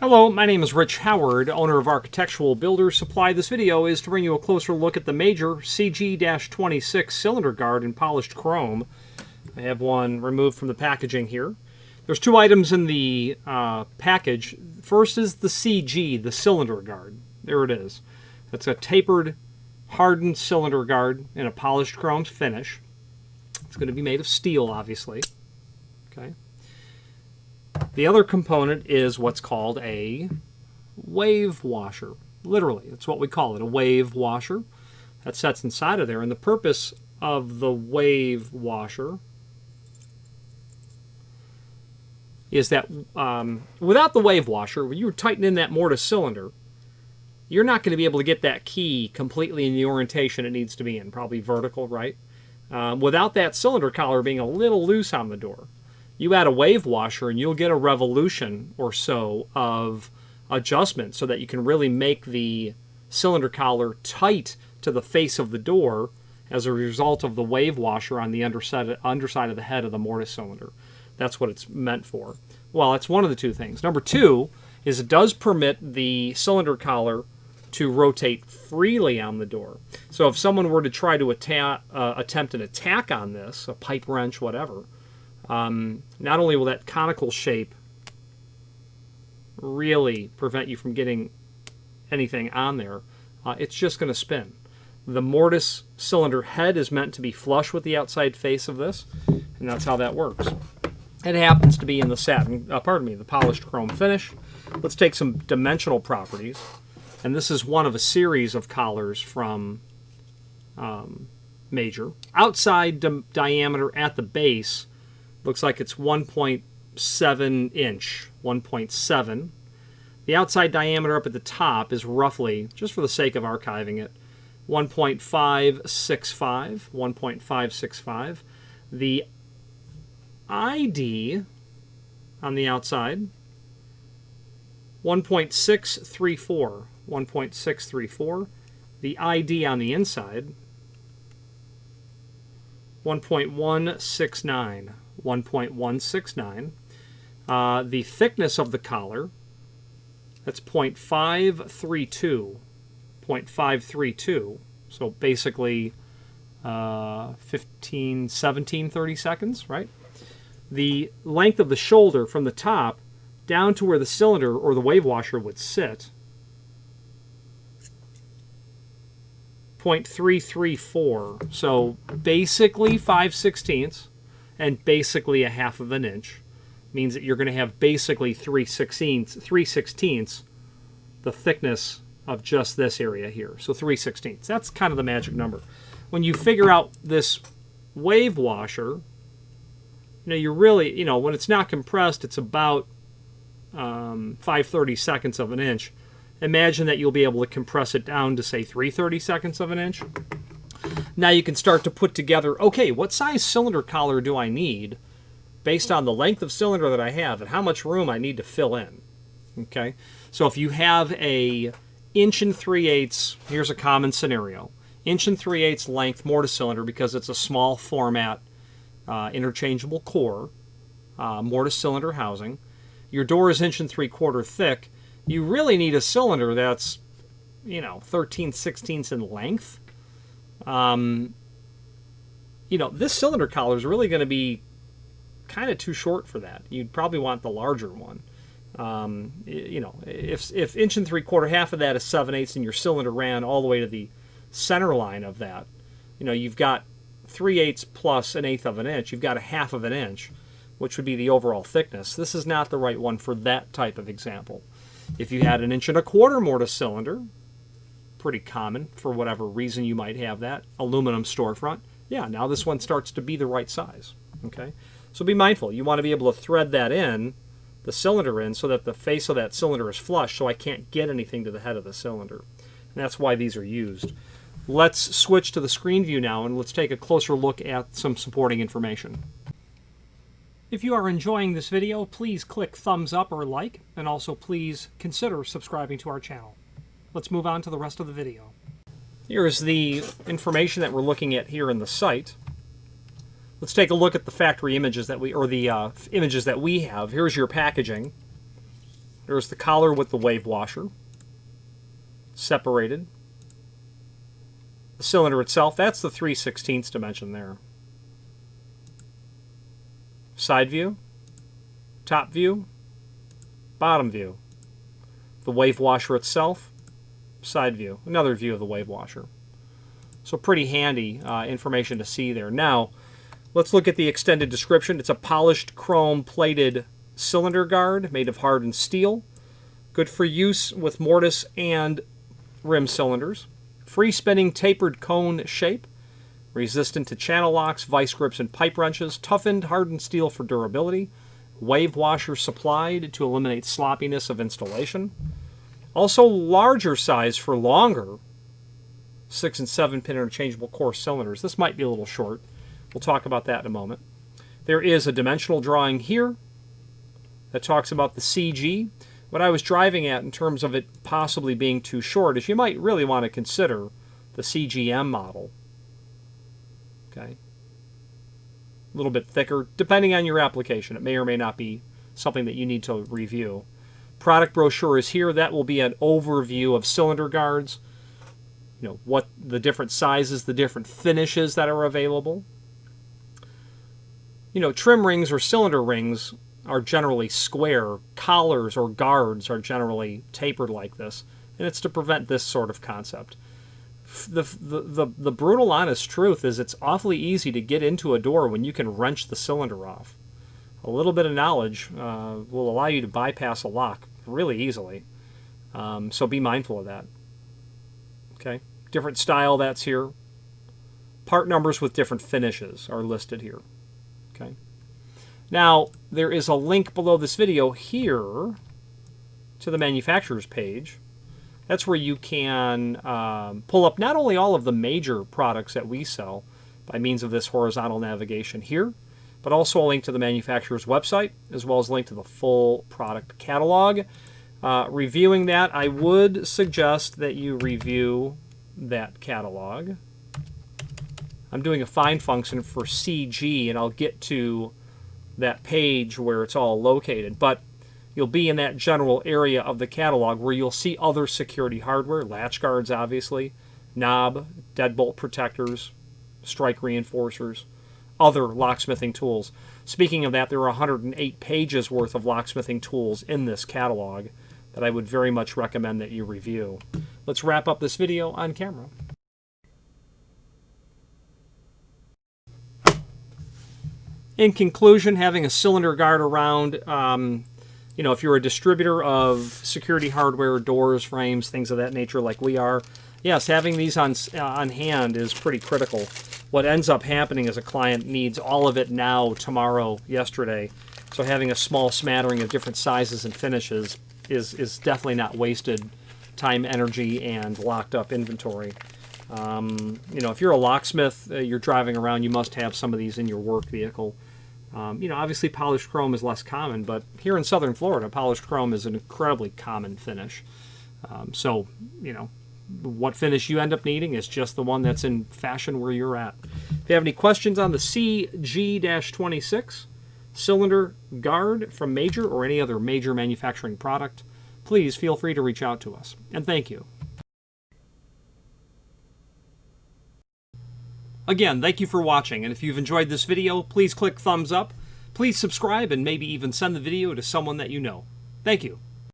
Hello, my name is Rich Howard, owner of Architectural Builders Supply. This video is to bring you a closer look at the Major CG26 cylinder guard in polished chrome. I have one removed from the packaging here. There's two items in the package. First is the CG, the cylinder guard. There it is. It's a tapered, hardened cylinder guard in a polished chrome finish. It's going to be made of steel, obviously. Okay. The other component is what's called a wave washer. Literally, it's what we call it, a wave washer. That sets inside of there. And the purpose of the wave washer is that without the wave washer, when you tighten in that mortise cylinder, you're not going to be able to get that key completely in the orientation it needs to be in, probably vertical, right? Without that cylinder collar being a little loose on the door. You add a wave washer and you'll get a revolution or so of adjustment so that you can really make the cylinder collar tight to the face of the door as a result of the wave washer on the underside of the head of the mortise cylinder. That's what it's meant for. Well, it's one of the two things. Number two is it does permit the cylinder collar to rotate freely on the door. So if someone were to try to attempt an attack on this, a pipe wrench, whatever, not only will that conical shape really prevent you from getting anything on there, it's just going to spin. The mortise cylinder head is meant to be flush with the outside face of this, and that's how that works. It happens to be in the the polished chrome finish. Let's take some dimensional properties, and this is one of a series of collars from Major. Outside diameter at the base looks like it's 1.7 inch, 1.7. The outside diameter up at the top is roughly, just for the sake of archiving it, 1.565, 1.565. The ID on the outside, 1.634, 1.634. The ID on the inside, 1.169. 1.169. The thickness of the collar, that's 0.532. 0.532. So basically 15, 17, 30 seconds, right? The length of the shoulder from the top down to where the cylinder or the wave washer would sit, 0.334. So basically 5/16 and basically a half of an inch. Means that you're going to have basically 3/16 the thickness of just this area here. So 3/16. That's kind of the magic number. When you figure out this wave washer, you're really, when it's not compressed, it's about 5/32 of an inch. Imagine that you'll be able to compress it down to, say, 3/32 of an inch. Now you can start to put together, okay, what size cylinder collar do I need based on the length of cylinder that I have and how much room I need to fill in. Okay, so if you have a 1 3/8, here's a common scenario, 1 3/8 length mortise cylinder because it's a small format interchangeable core mortise cylinder housing. Your door is 1 3/4 thick. You really need a cylinder that's 13/16 in length. This cylinder collar is really going to be kind of too short for that. You'd probably want the larger one. If 1 3/4, half of that is 7/8, and your cylinder ran all the way to the center line of that, you've got 3/8 plus 1/8 of an inch. You've got a half of an inch, which would be the overall thickness. This is not the right one for that type of example. If you had 1 1/4 mortise cylinder, pretty common for whatever reason you might have that, aluminum storefront, yeah, now this one starts to be the right size. Okay, so be mindful. You want to be able to thread that in, the cylinder in, so that the face of that cylinder is flush so I can't get anything to the head of the cylinder. And that's why these are used. Let's switch to the screen view now and let's take a closer look at some supporting information. If you are enjoying this video, please click thumbs up or like, and also please consider subscribing to our channel. Let's move on to the rest of the video. Here's the information that we're looking at here in the site. Let's take a look at the factory images that we, or the images that we have. Here's your packaging. There's the collar with the wave washer, separated. The cylinder itself, that's the 3/16 dimension there. Side view, top view, bottom view. The wave washer itself, side view, another view of the wave washer. So pretty handy information to see there. Now, let's look at the extended description. It's a polished chrome plated cylinder guard made of hardened steel. Good for use with mortise and rim cylinders. Free spinning tapered cone shape. Resistant to channel locks, vice grips, and pipe wrenches. Toughened hardened steel for durability. Wave washer supplied to eliminate sloppiness of installation. Also larger size for longer 6 and 7 pin interchangeable core cylinders. This might be a little short. We'll talk about that in a moment. There is a dimensional drawing here that talks about the CG. What I was driving at in terms of it possibly being too short is you might really want to consider the CGM model. Okay. A little bit thicker, depending on your application. It may or may not be something that you need to review. Product brochure is here. That will be an overview of cylinder guards. You know, what the different sizes, the different finishes that are available. You know, trim rings or cylinder rings are generally square. Collars or guards are generally tapered like this. And it's to prevent this sort of concept. The brutal honest truth is it's awfully easy to get into a door when you can wrench the cylinder off. A little bit of knowledge will allow you to bypass a lock really easily. So be mindful of that. Okay, different style that's here. Part numbers with different finishes are listed here. Okay. Now, there is a link below this video here to the manufacturer's page. That's where you can pull up not only all of the major products that we sell by means of this horizontal navigation here, but also a link to the manufacturer's website, as well as a link to the full product catalog. Reviewing that, I would suggest that you review that catalog. I'm doing a find function for CG, and I'll get to that page where it's all located. But you'll be in that general area of the catalog where you'll see other security hardware, latch guards obviously, knob, deadbolt protectors, strike reinforcers, other locksmithing tools. Speaking of that, there are 108 pages worth of locksmithing tools in this catalog that I would very much recommend that you review. Let's wrap up this video on camera. In conclusion, having a cylinder guard around, you know, if you're a distributor of security hardware, doors, frames, things of that nature like we are, yes, having these on hand is pretty critical. What ends up happening is a client needs all of it now, tomorrow, yesterday. So having a small smattering of different sizes and finishes is definitely not wasted time, energy, and locked up inventory. You know, if you're a locksmith, you're driving around, you must have some of these in your work vehicle. You know, obviously polished chrome is less common, but here in southern Florida, polished chrome is an incredibly common finish. So, you know, what finish you end up needing is just the one that's in fashion where you're at. If you have any questions on the CG26 cylinder guard from Major or any other major manufacturing product, please feel free to reach out to us. And thank you. Again, thank you for watching, and if you've enjoyed this video, please click thumbs up, please subscribe, and maybe even send the video to someone that you know. Thank you.